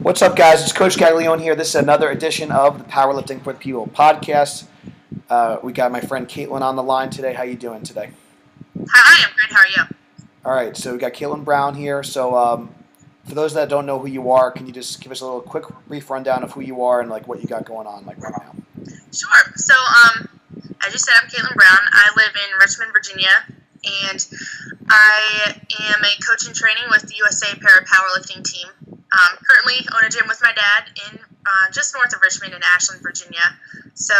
What's up, guys? It's Coach Caglione here. This is another edition of the Powerlifting for the People podcast. We got my friend Caitlin on the line today. How you doing today? Hi, I'm good. How are you? All right, so we got Caitlin Brown here. So for those that don't know who you are, can you just give us a little quick brief rundown of who you are and like what you got going on like right now? Sure. So, as you said, I'm Caitlin Brown. I live in Richmond, Virginia, and I am a coach in training with the USA Para Powerlifting team. Currently own a gym with my dad in just north of Richmond in Ashland, Virginia. So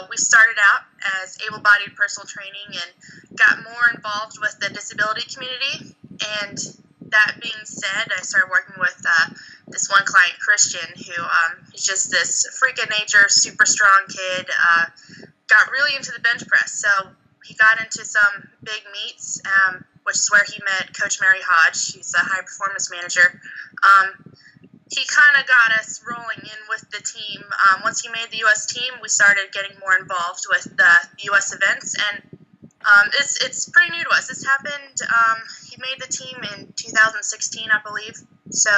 we started out as able-bodied personal training and got more involved with the disability community. And that being said, I started working with this one client, Christian, who is just this freak of nature, super strong kid. Got really into the bench press. So he got into some big meets, which is where he met Coach Mary Hodge. She's a high-performance manager. He kind of got us rolling in with the team. Once he made the U.S. team, we started getting more involved with the U.S. events, and it's pretty new to us. This happened, he made the team in 2016, I believe. So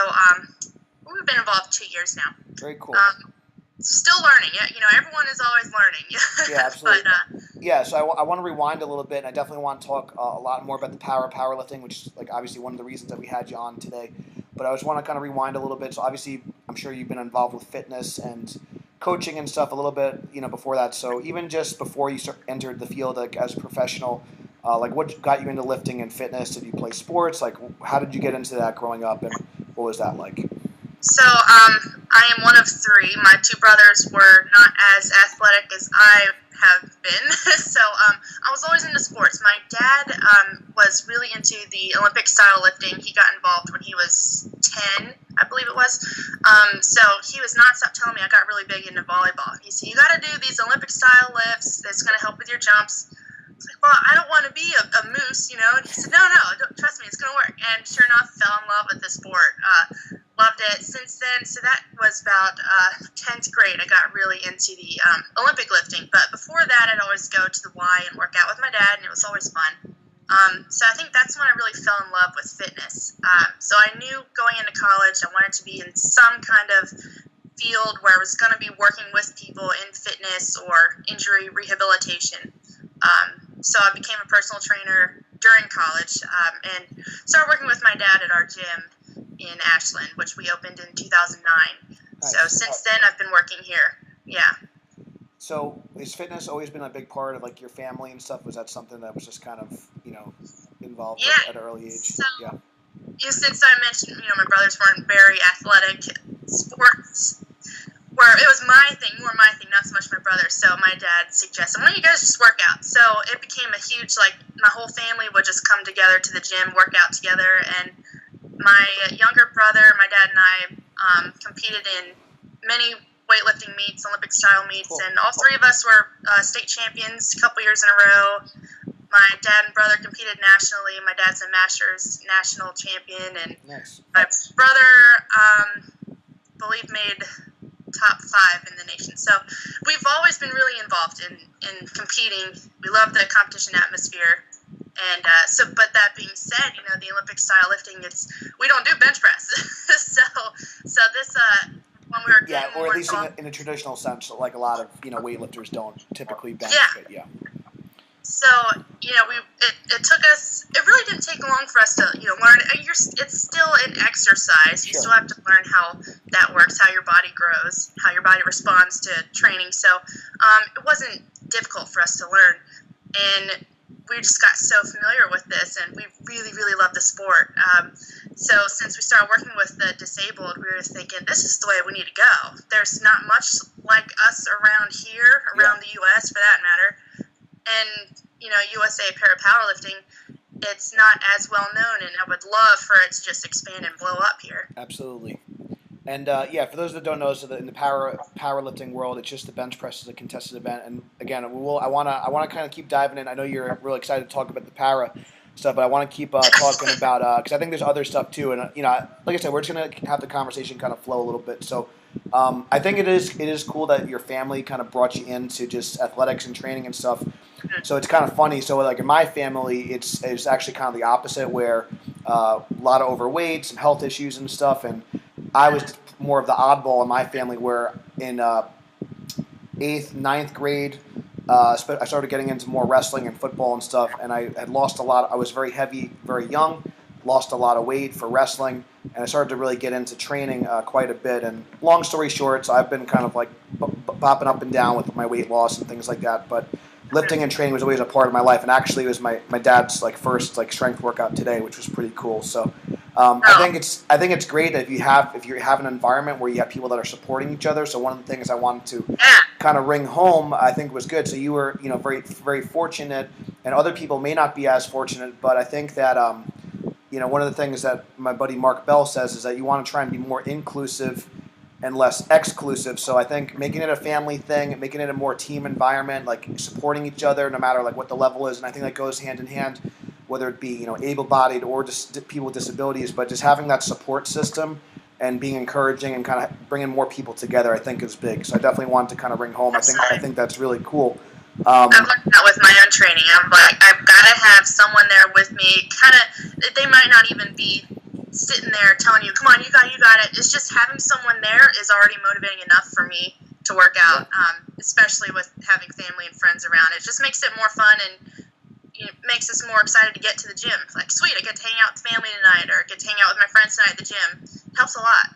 we've been involved 2 years now. Very cool. Still learning. Yeah, everyone is always learning. Yeah, absolutely. But, yeah, so I want to rewind a little bit, and I definitely want to talk a lot more about the powerlifting, which is like obviously one of the reasons that we had you on today. But I just want to kind of rewind a little bit. So obviously, I'm sure you've been involved with fitness and coaching and stuff a little bit, before that. So even just before you entered the field, like as a professional, like what got you into lifting and fitness? Did you play sports? Like, how did you get into that growing up, and what was that like? So I am one of three. My two brothers were not as athletic as I have been. So I was always into sports. My dad was really into the Olympic style lifting. He got involved when he was 10, I believe it was. So he was nonstop telling me I got really big into volleyball. He said, you got to do these Olympic style lifts. That's going to help with your jumps. I was like, well, I don't want to be a moose, And he said, no, trust me, it's going to work. And sure enough, fell in love with the sport. Loved it since then. So that was about 10th grade. I got really into the Olympic lifting. But before that, I'd always go to the Y and work out with my dad, and it was always fun. So I think that's when I really fell in love with fitness. So I knew going into college I wanted to be in some kind of field where I was going to be working with people in fitness or injury rehabilitation. So I became a personal trainer during college and started working with my dad at our gym in Ashland, which we opened in 2009. Nice. So since then, I've been working here. Yeah. So has fitness always been a big part of like your family and stuff? Was that something that was just kind of, involved at an early age? So, since I mentioned, my brothers weren't very athletic, sports where it was my thing, not so much my brother. So my dad suggested, why don't you guys just work out? So it became a huge, my whole family would just come together to the gym, work out together. And my younger brother, my dad, and I competed in many weightlifting meets, Olympic style meets. Cool. And all three of us were state champions a couple years in a row. My dad and brother competed nationally. My dad's a Masters national champion. And nice. My brother, I believe, made top 5 in the nation. So we've always been really involved in competing. We love the competition atmosphere. And but that being said, the Olympic style lifting, we don't do bench press. so this when we were getting or more at least involved, in a traditional sense, like a lot of weightlifters don't typically bench. Yeah. So it took us. It really didn't take long for us to learn. It's still an exercise. You still have to learn how that works, how your body grows, how your body responds to training. So it wasn't difficult for us to learn, and we just got so familiar with this, and we really, really love the sport. So since we started working with the disabled, we were thinking, this is the way we need to go. There's not much like us around here, around the U.S. for that matter. And, USA Para Powerlifting, it's not as well known, and I would love for it to just expand and blow up here. Absolutely. And for those that don't know, so in the powerlifting world, it's just the bench press is a contested event. And again, I want to kind of keep diving in. I know you're really excited to talk about the para stuff, but I want to keep talking about because I think there's other stuff too. And like I said, we're just gonna have the conversation kind of flow a little bit. So I think it is cool that your family kind of brought you into just athletics and training and stuff. So it's kind of funny. So like in my family, it's actually kind of the opposite, where a lot of overweight, some health issues and stuff, and I was more of the oddball in my family, where in eighth, ninth grade, I started getting into more wrestling and football and stuff, and I had lost a lot. I was very heavy, very young, lost a lot of weight for wrestling, and I started to really get into training quite a bit. And long story short, so I've been kind of like popping up and down with my weight loss and things like that. But lifting and training was always a part of my life, and actually it was my dad's like first like strength workout today, which was pretty cool. So I think it's great that if you have an environment where you have people that are supporting each other. So one of the things I wanted to kind of ring home, I think was good. So you were very very fortunate, and other people may not be as fortunate, but I think that one of the things that my buddy Mark Bell says is that you want to try and be more inclusive and less exclusive. So I think making it a family thing, making it a more team environment, like supporting each other no matter like what the level is, and I think that goes hand in hand, whether it be able-bodied or just people with disabilities, but just having that support system and being encouraging and kind of bringing more people together, I think is big. So I definitely wanted to kind of bring home. I think that's really cool. I've learned that with my own training. I'm like, I've got to have someone there with me. Kind of, they might not even be sitting there telling you, "Come on, you got it." It's just having someone there is already motivating enough for me to work out. Especially with having family and friends around, it just makes it more fun and makes us more excited to get to the gym. It's like, sweet, I get to hang out with family tonight, or get to hang out with my friends tonight at the gym. It helps a lot.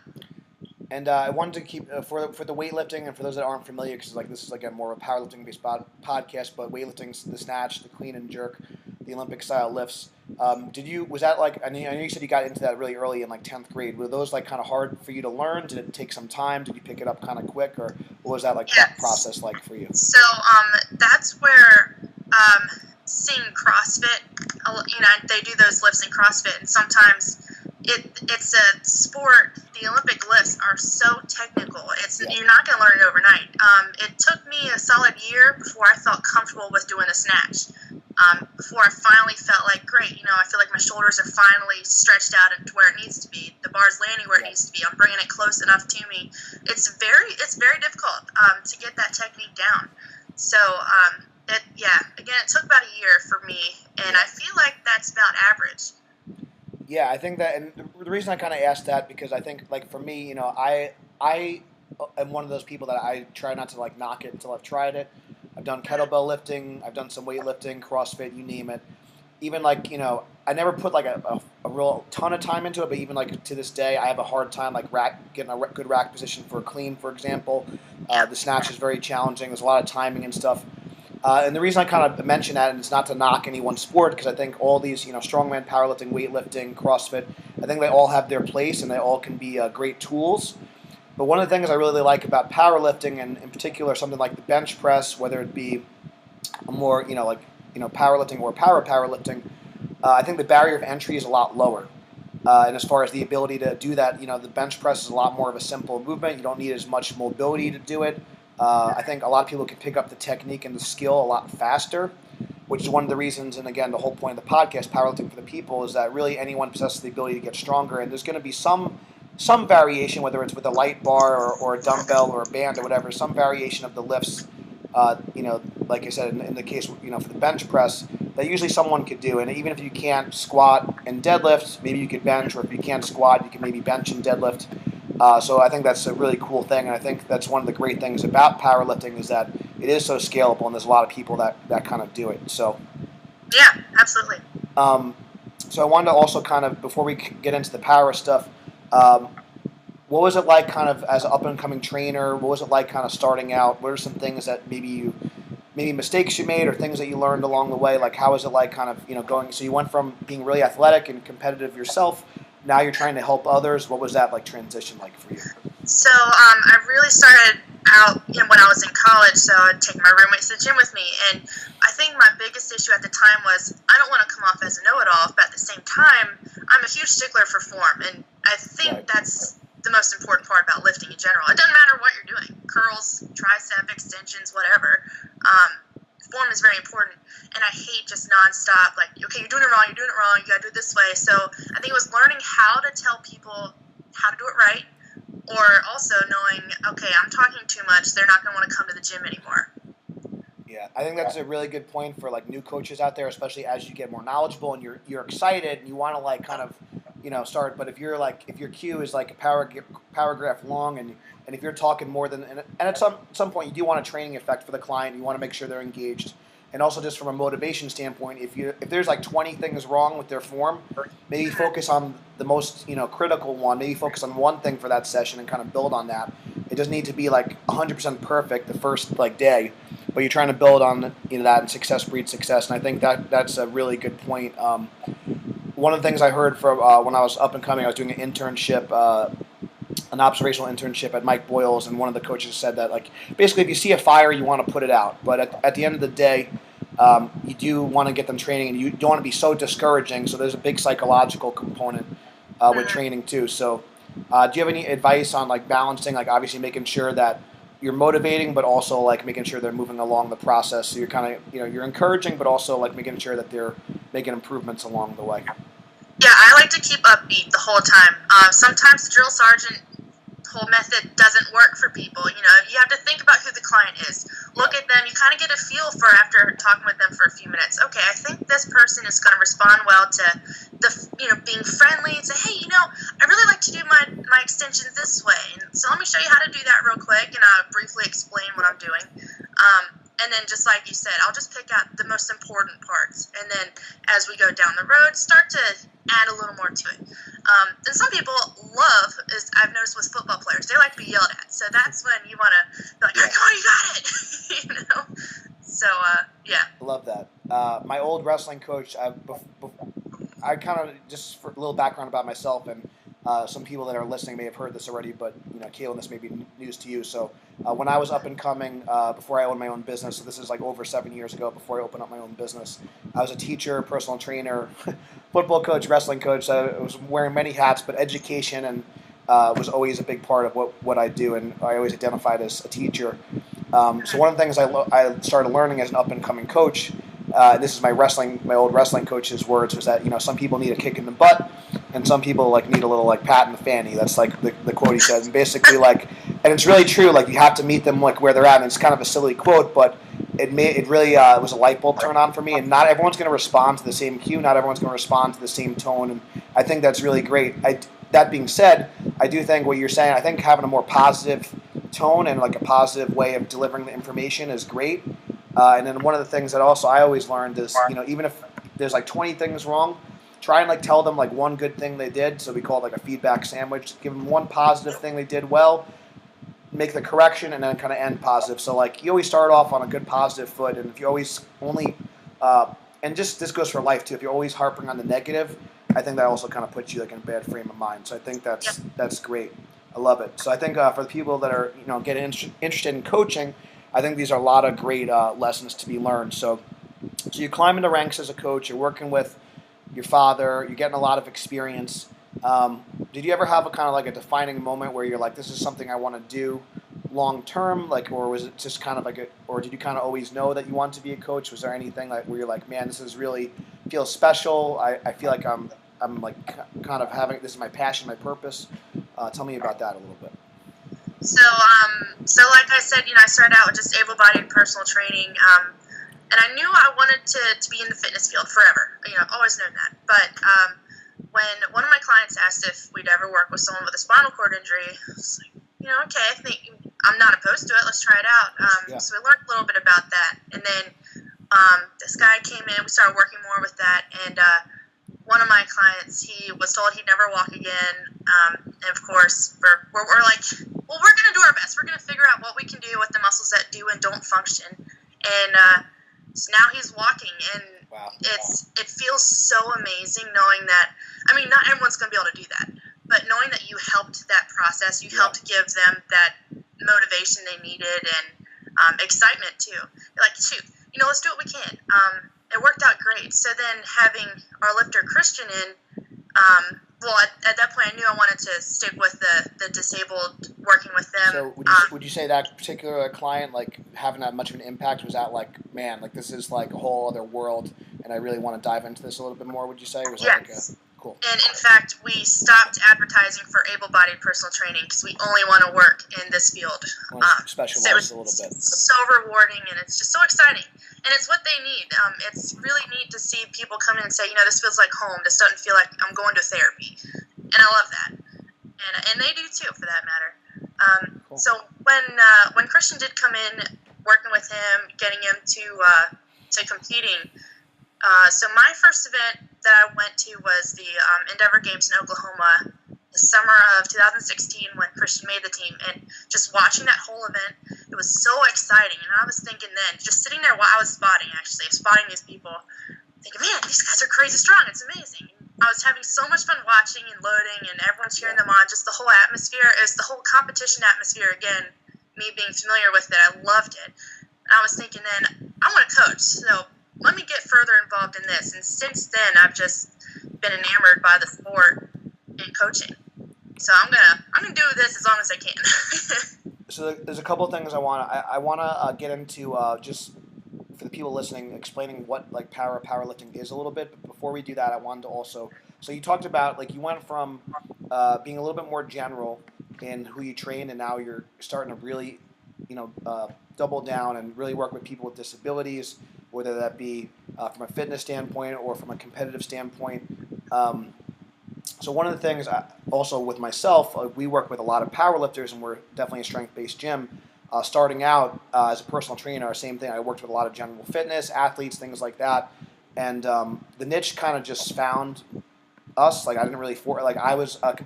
And I wanted to keep for the weightlifting, and for those that aren't familiar, because like this is like a more of a powerlifting based podcast, but weightlifting, the snatch, the clean and jerk, the Olympic style lifts. Was that like I know you said you got into that really early in like 10th grade. Were those like kind of hard for you to learn? Did it take some time? Did you pick it up kind of quick, or what was that like that process like for you? So that's where seeing CrossFit, they do those lifts in CrossFit, and sometimes it's a sport. The Olympic lifts are so technical. You're not going to learn it overnight. It took me a solid year before I felt comfortable with doing a snatch. Before I finally felt like, great, I feel like my shoulders are finally stretched out to where it needs to be. The bar's landing where it needs to be. I'm bringing it close enough to me. It's very difficult to get that technique down. So again, it took about a year for me, and I feel like that's about average. Yeah, I think that, and the reason I kind of asked that, because I think, like, for me, I am one of those people that I try not to, like, knock it until I've tried it. I've done kettlebell lifting, I've done some weightlifting, CrossFit, you name it. Even, like, I never put, like, a real ton of time into it, but even, like, to this day, I have a hard time, like, getting a good rack position for a clean, for example. The snatch is very challenging. There's a lot of timing and stuff. And the reason I kind of mention that, and it's not to knock any one sport, because I think all these, strongman, powerlifting, weightlifting, CrossFit, I think they all have their place and they all can be great tools. But one of the things I really like about powerlifting, and in particular something like the bench press, whether it be a more, powerlifting or powerlifting, I think the barrier of entry is a lot lower. And as far as the ability to do that, the bench press is a lot more of a simple movement. You don't need as much mobility to do it. I think a lot of people can pick up the technique and the skill a lot faster, which is one of the reasons, and again, the whole point of the podcast, Powerlifting for the People, is that really anyone possesses the ability to get stronger, and there's going to be some variation, whether it's with a light bar or a dumbbell or a band or whatever, some variation of the lifts, like I said, in the case, for the bench press, that usually someone could do, and even if you can't squat and deadlift, maybe you could bench, or if you can't squat, you can maybe bench and deadlift. So I think that's a really cool thing, and I think that's one of the great things about powerlifting is that it is so scalable, and there's a lot of people that kind of do it. So yeah, absolutely. So I wanted to also kind of, before we get into the power stuff, what was it like kind of as an up-and-coming trainer? What was it like kind of starting out? What are some things that maybe mistakes you made or things that you learned along the way? Like, how was it like kind of, going, so you went from being really athletic and competitive yourself, now you're trying to help others. What was that like transition like for you? So I really started out when I was in college, so I'd take my roommates to the gym with me, and I think my biggest issue at the time was I don't want to come off as a know-it-all, but at the same time, I'm a huge stickler for form, and I think that's the most important part about lifting in general. It doesn't matter what you're doing, curls, tricep extensions, whatever. Form is very important, and I hate just nonstop, like, okay, you're doing it wrong, you gotta do it this way. So I think it was learning how to tell people how to do it right, or also knowing, okay, I'm talking too much, they're not gonna want to come to the gym anymore. Yeah, I think that's a really good point for like new coaches out there, especially as you get more knowledgeable and you're excited and you want to like kind of start. But if your cue is like a paragraph long, and if you're talking more than and at some point you do want a training effect for the client, you want to make sure they're engaged, and also just from a motivation standpoint, if there's like 20 things wrong with their form, maybe focus on the most critical one. Maybe focus on one thing for that session and kind of build on that. It doesn't need to be like 100% perfect the first like day, but you're trying to build on that, and success breeds success. And I think that's a really good point. One of the things I heard from when I was up and coming, I was doing an internship, an observational internship at Mike Boyle's, and one of the coaches said that like basically if you see a fire, you want to put it out, but at the end of the day, you do want to get them training, and you don't want to be so discouraging. So there's a big psychological component with training too. So do you have any advice on like balancing, like obviously making sure that you're motivating, but also like making sure they're moving along the process? So you're kind of you're encouraging, but also like making sure that they're making improvements along the way. Yeah, I like to keep upbeat the whole time. Sometimes the drill sergeant whole method doesn't work for people. You have to think about who the client is. Look at them. You kind of get a feel for, after talking with them for a few minutes, okay, I think this person is going to respond well to being friendly and say, hey, I really like to do my extensions this way. And so let me show you how to do that real quick, and I'll briefly explain what I'm doing. And then just like you said, I'll just pick out the most important parts. And then as we go down the road, start to add a little more to it. And some people love, as I've noticed with football players, they like to be yelled at. So that's when you want to be like, hey, come on, you got it. So, yeah. I love that. My old wrestling coach, I kind of, just for a little background about myself, and some people that are listening may have heard this already, but Kaylin, this may be news to you. So when I was up and coming, before I owned my own business, so this is like over 7 years ago, before I opened up my own business, I was a teacher, personal trainer, football coach, wrestling coach. I was wearing many hats, but education and was always a big part of what I do, and I always identified as a teacher. So one of the things I started learning as an up and coming coach, this is my old wrestling coach's words, was that some people need a kick in the butt, and some people like need a little like pat in the fanny. That's like the quote he says, and basically like, and it's really true. Like you have to meet them like where they're at, and it's kind of a silly quote, but it really was a light bulb turn on for me. And not everyone's going to respond to the same cue. Not everyone's going to respond to the same tone, and I think that's really great. That being said, I do think what you're saying, I think having a more positive tone and like a positive way of delivering the information is great. And then one of the things that also I always learned is, even if there's like 20 things wrong, try and like tell them like one good thing they did. So we call it like a feedback sandwich. Give them one positive thing they did well, make the correction, and then kind of end positive. So like you always start off on a good positive foot, and if you always only, and just this goes for life too. If you're always harping on the negative, I think that also kind of puts you like in a bad frame of mind. So I think that's great. I love it. So I think for the people that are getting interested in coaching, I think these are a lot of great lessons to be learned. So you climb in the ranks as a coach. You're working with your father. You're getting a lot of experience. Did you ever have a kind of like a defining moment where you're like, this is something I want to do long term, like, or was it just kind of like or did you kind of always know that you wanted to be a coach? Was there anything like where you're like, man, this is really feels special. I feel like I'm like kind of having, this is my passion, my purpose. Tell me about that a little bit. So like I said, I started out with just able-bodied personal training, and I knew I wanted to be in the fitness field forever. I've always known that. But when one of my clients asked if we'd ever work with someone with a spinal cord injury, I was like, okay, I think I'm not opposed to it. Let's try it out. So we learned a little bit about that, and then this guy came in. We started working more with that, and one of my clients, he was told he'd never walk again, and of course, we're like, well, we're going to do our best. We're going to figure out what we can do with the muscles that do and don't function, and so now he's walking, and wow. It feels so amazing knowing that, not everyone's going to be able to do that, but knowing that you helped that process, you helped give them that motivation they needed, and excitement too. You're like, shoot, let's do what we can. It worked out great. So then having our lifter Christian in, at that point I knew I wanted to stick with the disabled, working with them. So would you say that particular client, like having that much of an impact, was that like, man, like this is like a whole other world, and I really want to dive into this a little bit more? Would you say? Was that yes. Cool. And in fact, we stopped advertising for able-bodied personal training because we only want to work in this field. Specialize so a little bit. So rewarding, and it's just so exciting. And it's what they need. It's really neat to see people come in and say, this feels like home. This doesn't feel like I'm going to therapy. And I love that. and they do too, for that matter. Cool. So when Christian did come in, working with him, getting him to competing. So my first event that I went to was the Endeavor Games in Oklahoma, the summer of 2016, when Christian made the team. And just watching that whole event, it was so exciting. And I was thinking then, just sitting there while I was spotting these people, thinking, man, these guys are crazy strong. It's amazing. I was having so much fun watching and loading, and everyone's cheering them on. Just the whole atmosphere. It was the whole competition atmosphere again. Me being familiar with it, I loved it. And I was thinking then, I want to coach. So let me get further involved in this. And since then, I've just been enamored by the sport and coaching. So I'm gonna do this as long as I can. So there's a couple of things I wanna get into just for the people listening, explaining what like powerlifting is a little bit. But before we do that, I wanted to also. So you talked about like you went from being a little bit more general in who you train, and now you're starting to really, double down and really work with people with disabilities, whether that be from a fitness standpoint or from a competitive standpoint. So one of the things, also with myself, we work with a lot of powerlifters, and we're definitely a strength-based gym. Starting out as a personal trainer, same thing. I worked with a lot of general fitness, athletes, things like that. And the niche kind of just found us. Like I didn't really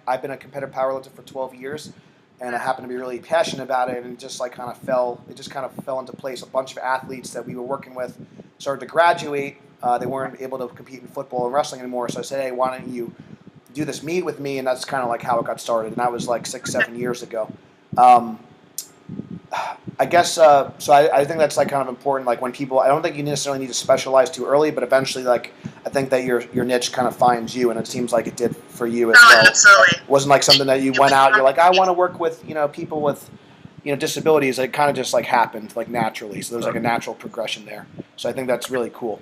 I've been a competitive powerlifter for 12 years, and I happen to be really passionate about it. And it just kind of fell into place. A bunch of athletes that we were working with started to graduate. They weren't able to compete in football and wrestling anymore. So I said, hey, why don't you do this meet with me? And that's kind of like how it got started. And that was like 6-7 years ago. I guess so. I think that's like kind of important. Like when people, I don't think you necessarily need to specialize too early, but eventually, like I think that your niche kind of finds you, and it seems like it did for you as well. Absolutely. It wasn't like something that you went out. You're like, I want to work with people with disabilities. It kind of just like happened like naturally. So there's like a natural progression there. So I think that's really cool.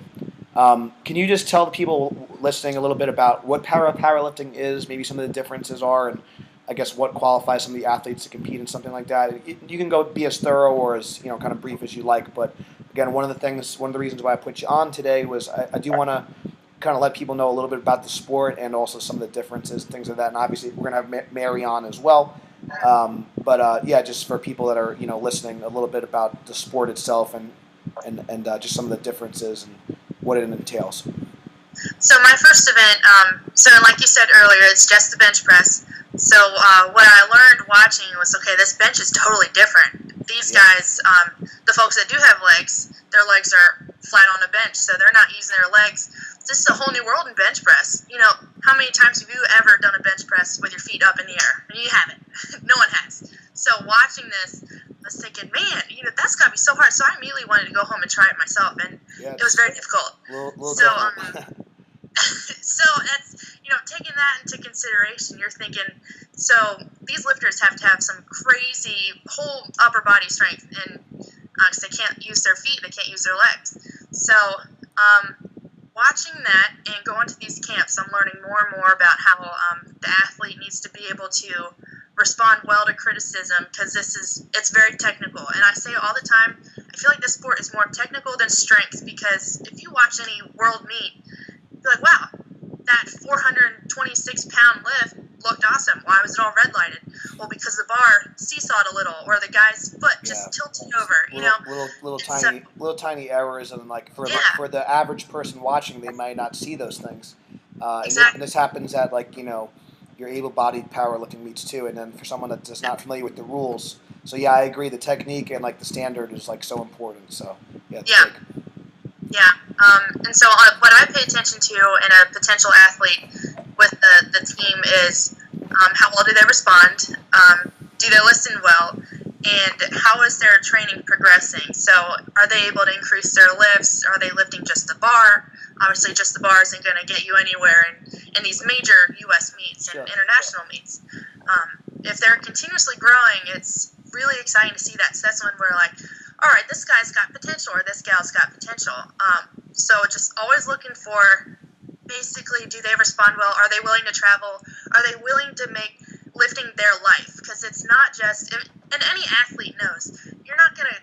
Can you just tell the people listening a little bit about what powerlifting is? Maybe some of the differences are, and I guess what qualifies some of the athletes to compete in something like that. You can go be as thorough or as kind of brief as you like. But again, one of the reasons why I put you on today was I do want to kind of let people know a little bit about the sport and also some of the differences, things like that. And obviously, we're gonna have Mary on as well. Yeah, just for people that are listening, a little bit about the sport itself and just some of the differences and what it entails. So my first event, so like you said earlier, it's just the bench press. So what I learned watching was, okay, this bench is totally different. These guys, the folks that do have legs, their legs are flat on a bench, so they're not using their legs. This is a whole new world in bench press. How many times have you ever done a bench press with your feet up in the air? And you haven't. No one has. So watching this, I was thinking, man, that's got to be so hard. So I immediately wanted to go home and try it myself, and it was very difficult. So that's, taking that into consideration, you're thinking, so these lifters have to have some crazy whole upper body strength, and because they can't use their feet, they can't use their legs. So watching that and going to these camps, I'm learning more and more about how the athlete needs to be able to respond well to criticism, because it's very technical. And I say all the time, I feel like this sport is more technical than strength, because if you watch any world meet, you're like, wow, that 426-pound lift looked awesome. Why was it all red lighted? Well, because the bar seesawed a little, or the guy's foot just tilted over. Little tiny errors, and like for the average person watching, they might not see those things. Exactly. And this happens at your able-bodied powerlifting meets too, and then for someone that's just not familiar with the rules. So yeah, I agree. The technique and the standard is so important. So yeah. And so what I pay attention to in a potential athlete with the team is how well do they respond, do they listen well, and how is their training progressing? So are they able to increase their lifts? Are they lifting just the bar? Obviously, just the bar isn't going to get you anywhere in these major U.S. meets and international meets. If they're continuously growing, it's really exciting to see that. So that's when we're like, all right, this guy's got potential, or this gal's got potential. So just always looking for, basically, do they respond well? Are they willing to travel? Are they willing to make lifting their life? Because it's not just, and any athlete knows, you're not going to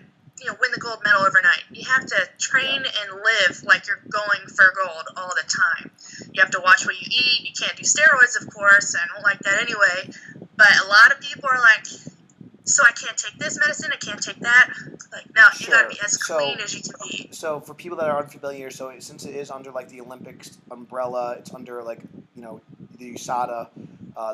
win the gold medal overnight. You have to train and live like you're going for gold all the time. You have to watch what you eat. You can't do steroids, of course. I don't like that anyway. But a lot of people are like, so I can't take this medicine, I can't take that. Like, no, you gotta be as clean as you can be. So for people that are unfamiliar, so since it is under like the Olympics umbrella, it's under like the USADA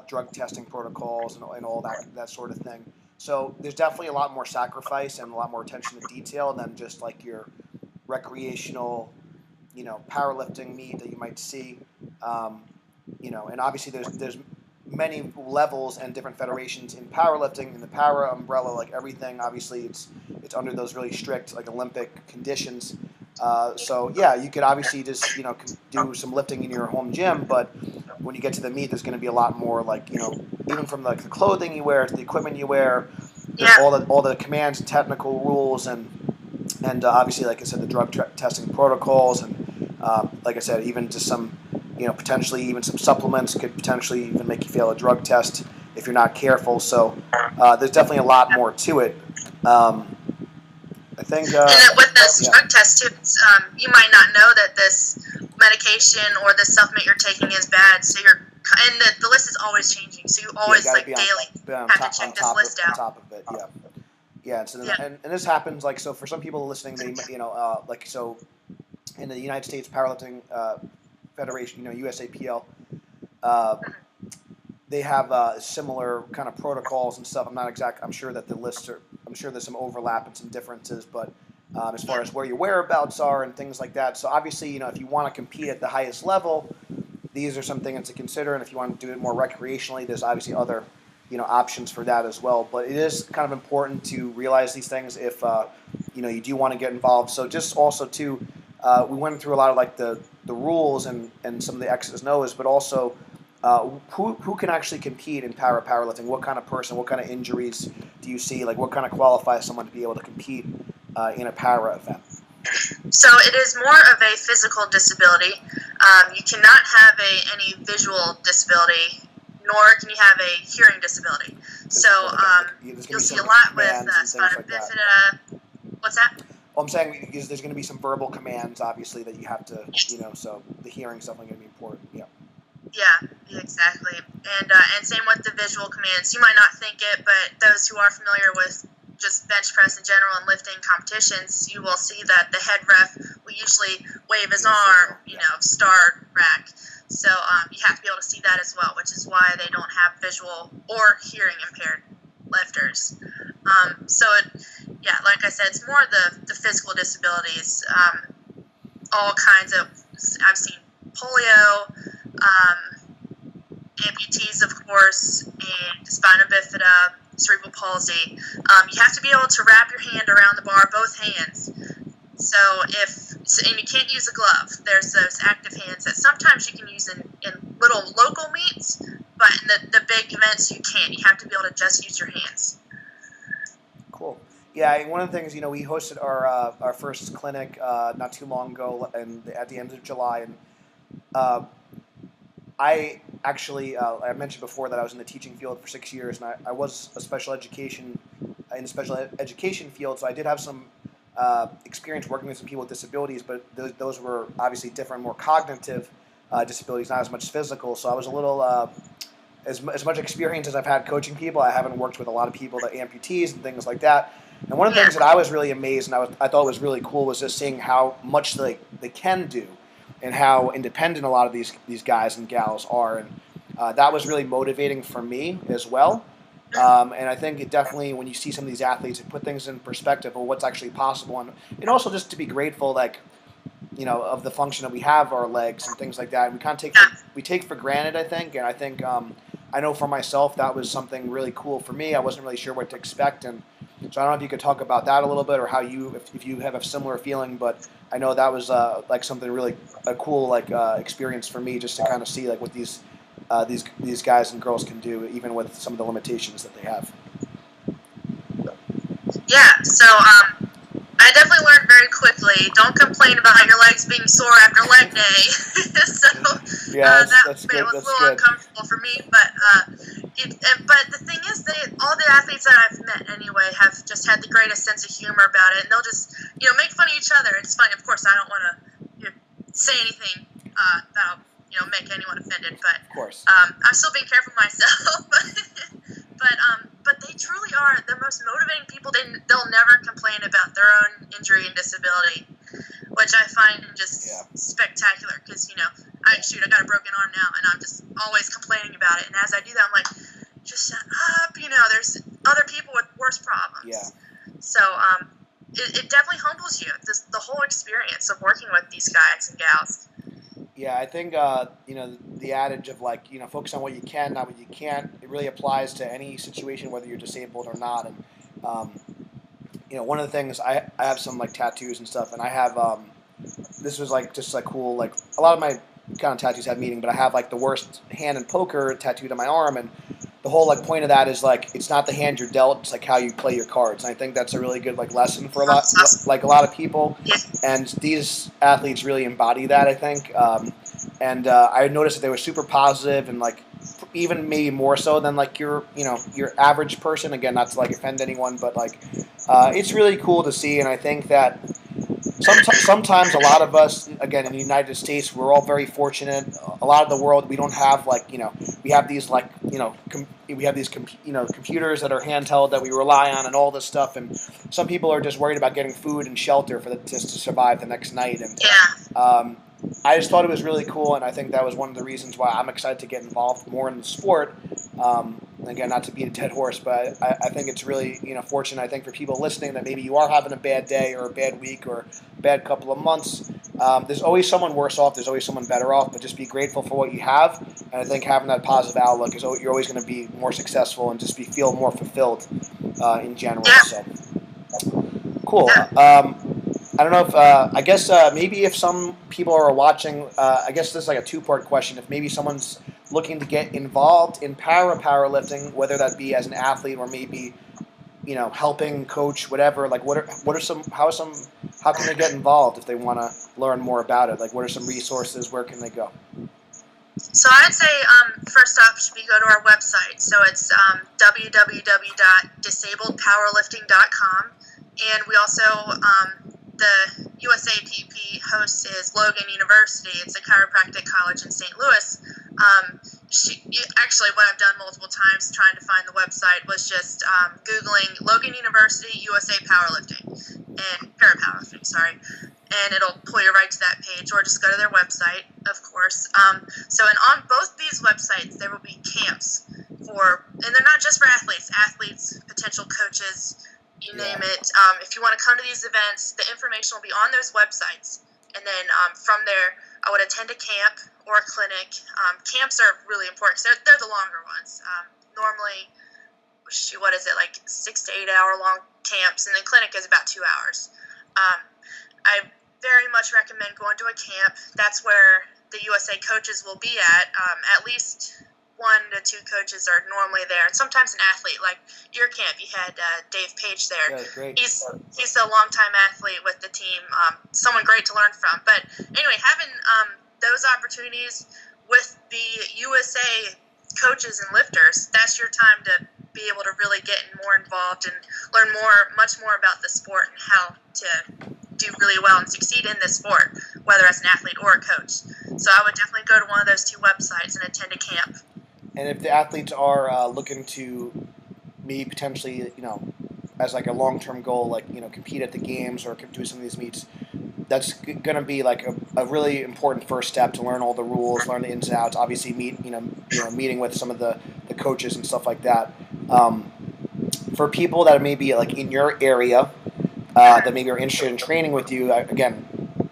drug testing protocols and all that sort of thing. So there's definitely a lot more sacrifice and a lot more attention to detail than just like your recreational, powerlifting meet that you might see. Um, and obviously there's many levels and different federations in powerlifting. In the para umbrella, like everything, obviously it's under those really strict like Olympic conditions. So yeah, you could obviously just do some lifting in your home gym, but when you get to the meet, there's going to be a lot more like even from like the clothing you wear to the equipment you wear, Yeah. all the commands and technical rules and obviously like I said the drug testing protocols and like I said even just some potentially even some supplements could potentially even make you fail a drug test if you're not careful. So there's definitely a lot more to it. I think. And then with this drug test too, you might not know that this medication or this supplement you're taking is bad. So and the list is always changing. So you always daily have to check this list out. On top of it, yeah. Yeah, and, so and this happens like so for some people listening, they like so in the United States Powerlifting Federation, USAPL, they have similar kind of protocols and stuff. I'm sure that the lists are. I'm sure there's some overlap and some differences, but as far as where your whereabouts are and things like that. So obviously, if you want to compete at the highest level, these are some things to consider. And if you want to do it more recreationally, there's obviously other options for that as well. But it is kind of important to realize these things if you do want to get involved. So just also too, we went through a lot of like the rules and some of the X's and O's, but also who can actually compete in powerlifting? What kind of person? What kind of injuries do you see? Like what kind of qualifies someone to be able to compete in a para event? So it is more of a physical disability. You cannot have any visual disability, nor can you have a hearing disability. So you'll see a lot with spina bifida. What's that? Well, I'm saying is there's going to be some verbal commands, obviously, that you have to, so the hearing's definitely going to be important. Yeah. Yeah, exactly. And same with the visual commands. You might not think it, but those who are familiar with just bench press in general and lifting competitions, you will see that the head ref will usually wave his arm, start, rack. So you have to be able to see that as well, which is why they don't have visual or hearing impaired lifters. Like I said, it's more the physical disabilities. All kinds of, I've seen polio, amputees, of course, and spina bifida, cerebral palsy. You have to be able to wrap your hand around the bar, both hands. And you can't use a glove. There's those active hands that sometimes you can use in little local meets, but in the big events you can't. You have to be able to just use your hands. Cool. Yeah, one of the things, we hosted our first clinic not too long ago, and at the end of July, and I actually, I mentioned before that I was in the teaching field for 6 years, and I was in the special education field, so I did have some experience working with some people with disabilities, but those were obviously different, more cognitive disabilities, not as much physical. So I was a little, as much experience as I've had coaching people, I haven't worked with a lot of people that amputees and things like that. And one of the things that I was really amazed and I thought was really cool was just seeing how much they can do and how independent a lot of these guys and gals are. And that was really motivating for me as well. And I think it definitely, when you see some of these athletes, it put things in perspective of what's actually possible. And also just to be grateful, of the function that we have, our legs and things like that. And we kind of take for granted, I think. And I think, I know for myself, that was something really cool for me. I wasn't really sure what to expect. And so I don't know if you could talk about that a little bit or how if you have a similar feeling, but I know that was something really a cool experience for me just to kind of see what these guys and girls can do, even with some of the limitations that they have. Yeah, so I definitely learned very quickly. Don't complain about your legs being sore after leg day. That was a little uncomfortable for me, but the thing is that all the athletes that I've met anyway have just had the greatest sense of humor about it, and they'll just make fun of each other. It's funny, of course. I don't want to say anything that'll make anyone offended, but of course. I'm still being careful myself. But they truly are the most motivating people. They'll never complain about their own injury and disability, which I find just spectacular. Because I got a broken arm now, and I'm just always complaining about it. And as I do that, I'm like, just shut up. There's other people with worse problems. Yeah. So it definitely humbles you. The whole experience of working with these guys and gals. Yeah, I think the adage of focus on what you can, not what you can't. It really applies to any situation, whether you're disabled or not. And one of the things I have some tattoos and stuff, and I have this was just cool. A lot of my kind of tattoos have meaning, but I have the worst hand in poker tattooed on my arm, and the whole point of that is it's not the hand you're dealt, it's how you play your cards. And I think that's a really good lesson for a lot of people. And these athletes really embody that, I think. I noticed that they were super positive and even maybe more so than your average person. Again, not to offend anyone, but it's really cool to see. And I think that sometimes a lot of us, again, in the United States, we're all very fortunate. A lot of the world, we don't have we have these we have these computers that are handheld that we rely on and all this stuff. And some people are just worried about getting food and shelter just to survive the next night. And I just thought it was really cool, and I think that was one of the reasons why I'm excited to get involved more in the sport. Again, not to beat a dead horse, but I think it's really fortunate. I think for people listening that maybe you are having a bad day or a bad week or a bad couple of months, there's always someone worse off. There's always someone better off. But just be grateful for what you have, and I think having that positive outlook is you're always going to be more successful and just feel more fulfilled in general. So cool. I don't know if I guess maybe if some people are watching, I guess this is a two-part question. If maybe someone's looking to get involved in powerlifting, whether that be as an athlete or maybe helping coach, whatever. How can they get involved if they want to learn more about it? What are some resources? Where can they go? So I'd say first off should be go to our website. So it's www.disabledpowerlifting.com, and we also the USAPP host is Logan University. It's a chiropractic college in St. Louis. Actually, what I've done multiple times trying to find the website was just Googling Logan University USA Powerlifting and Parapowerlifting, and it'll pull you right to that page, or just go to their website, of course. And on both these websites, there will be camps and they're not just for athletes, potential coaches, you name it. If you want to come to these events, the information will be on those websites. And then from there, I would attend a camp or a clinic. Camps are really important because they're the longer ones. Normally, 6 to 8 hour long camps, and then clinic is about 2 hours. I very much recommend going to a camp. That's where the USA coaches will be at least 1 to 2 coaches are normally there, and sometimes an athlete. Like your camp, you had Dave Page there. Yeah, great. He's a longtime athlete with the team, someone great to learn from. But anyway, having those opportunities with the USA coaches and lifters, that's your time to be able to really get more involved and learn much more about the sport and how to do really well and succeed in this sport, whether as an athlete or a coach. So I would definitely go to one of those 2 websites and attend a camp. And if the athletes are looking to maybe potentially, as a long-term goal, compete at the games or do some of these meets, that's going to be a really important first step to learn all the rules, learn the ins and outs. Obviously, meeting with some of the coaches and stuff like that. For people that are maybe in your area that maybe are interested in training with you, again,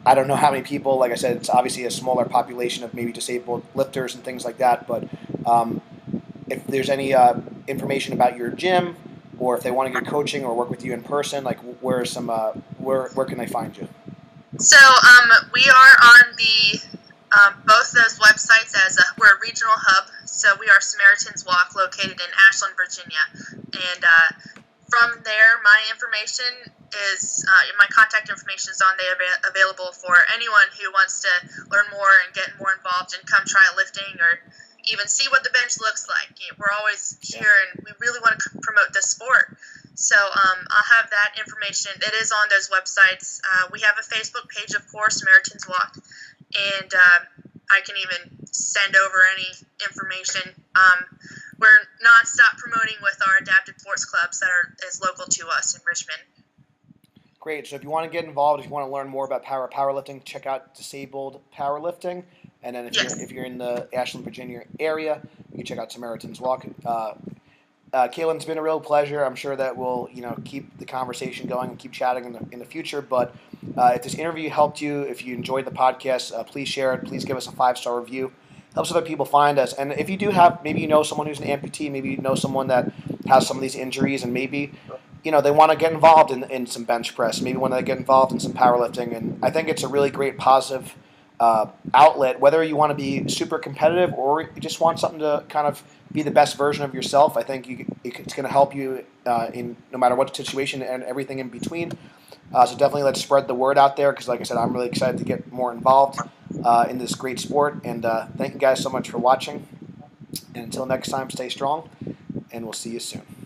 I don't know how many people. Like I said, it's obviously a smaller population of maybe disabled lifters and things like that. But if there's any information about your gym, or if they want to get coaching or work with you in person, where can they find you? So we are on the both those websites we're a regional hub. So we are Samaritan's Walk, located in Ashland, Virginia, and from there, my information is my contact information is on there available for anyone who wants to learn more and get more involved and come try lifting or even see what the bench looks like. We're always here, and we really want to promote this sport. So I'll have that information. It is on those websites. We have a Facebook page, of course, Samaritan's Walk, and I can even send over any information. we're nonstop promoting with our adaptive sports clubs that are is local to us in Richmond. Great. So if you want to get involved, if you want to learn more about powerlifting, check out Disabled Powerlifting. And then Yes. if you're in the Ashland, Virginia area, you can check out Samaritan's Walk. Caitlin, it's been a real pleasure. I'm sure that we'll keep the conversation going and keep chatting in the future. But if this interview helped you, if you enjoyed the podcast, please share it. Please give us a 5-star review. Helps other people find us. And if you do have, maybe you know someone who's an amputee, maybe you know someone that has some of these injuries, and maybe they want to get involved in some bench press. Maybe when they get involved in some powerlifting, and I think it's a really great positive outlet. Whether you want to be super competitive or you just want something to kind of be the best version of yourself, I think it's going to help you in no matter what situation and everything in between. So definitely let's spread the word out there because, like I said, I'm really excited to get more involved in this great sport. And thank you guys so much for watching. And until next time, stay strong, and we'll see you soon.